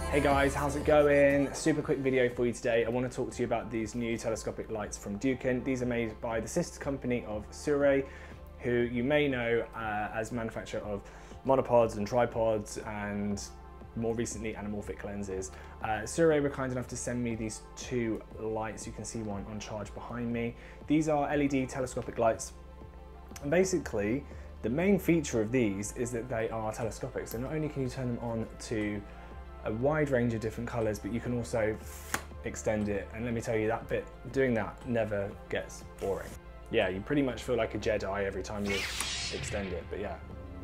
Hey guys, how's it going? Super quick video for you today. I want to talk to you about these new telescopic lights from DUKEN. These are made by the sister company of Sirui, who you may know as manufacturer of monopods and tripods and more recently anamorphic lenses. Sirui were kind enough to send me these two lights. You can see one on charge behind me. These are LED telescopic lights, and basically the main feature of these is that they are telescopic. So not only can you turn them on to a wide range of different colors, but you can also extend it. And let me tell you, that bit, doing that never gets boring. Yeah, you pretty much feel like a Jedi every time you extend it, but yeah,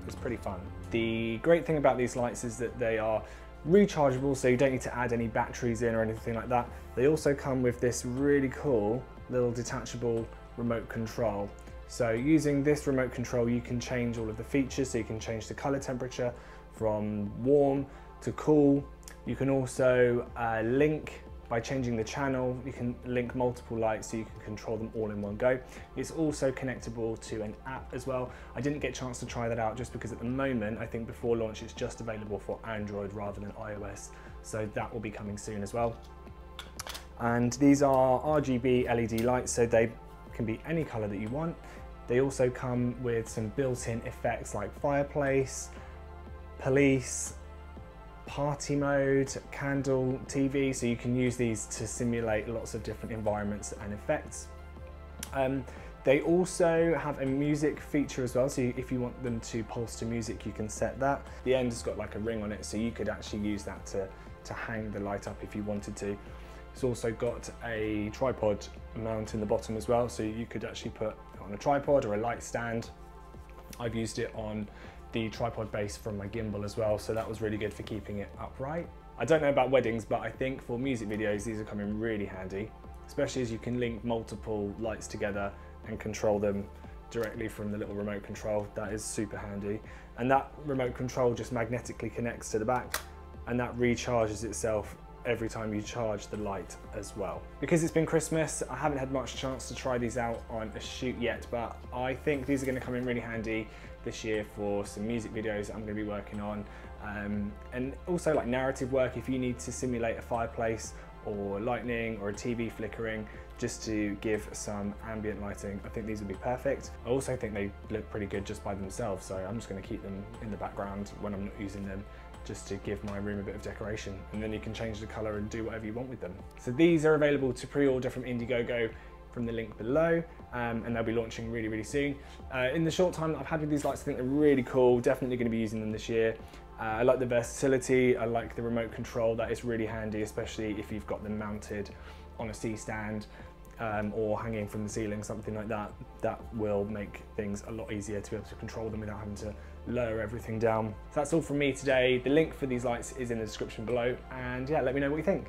it's pretty fun. The great thing about these lights is that they are rechargeable, so you don't need to add any batteries in or anything like that. They also come with this really cool little detachable remote control. So using this remote control, you can change all of the features. So you can change the color temperature from warm to cool. You can also link by changing the channel. You can link multiple lights so you can control them all in one go. It's also connectable to an app as well. I didn't get a chance to try that out just because at the moment, I think before launch, it's just available for Android rather than iOS. So that will be coming soon as well. And these are RGB LED lights, so they can be any color that you want. They also come with some built-in effects like fireplace, police, party mode, candle, TV, so you can use these to simulate lots of different environments and effects. They also have a music feature as well, so if you want them to pulse to music, you can set that. The end has got like a ring on it, so you could actually use that to hang the light up if you wanted to. It's also got a tripod mount in the bottom as well, so you could actually put it on a tripod or a light stand. I've used it on the tripod base from my gimbal as well, so that was really good for keeping it upright. I don't know about weddings, but I think for music videos these are coming really handy, especially as you can link multiple lights together and control them directly from the little remote control. That is super handy, and that remote control just magnetically connects to the back, and that recharges itself every time you charge the light as well. Because it's been Christmas, I haven't had much chance to try these out on a shoot yet, but I think these are going to come in really handy this year for some music videos that I'm going to be working on, and also like narrative work if you need to simulate a fireplace or lightning or a TV flickering just to give some ambient lighting. I think these would be perfect. I also think they look pretty good just by themselves, so I'm just going to keep them in the background when I'm not using them, just to give my room a bit of decoration, and then you can change the color and do whatever you want with them. So these are available to pre-order from Indiegogo from the link below, and they'll be launching really, really soon. In the short time that I've had with these lights, I think they're really cool. Definitely going to be using them this year. I like the versatility. I like the remote control. That is really handy, especially if you've got them mounted on a C-stand or hanging from the ceiling, something like that. That will make things a lot easier to be able to control them without having to lower everything down. So that's all from me today. The link for these lights is in the description below, and yeah, let me know what you think.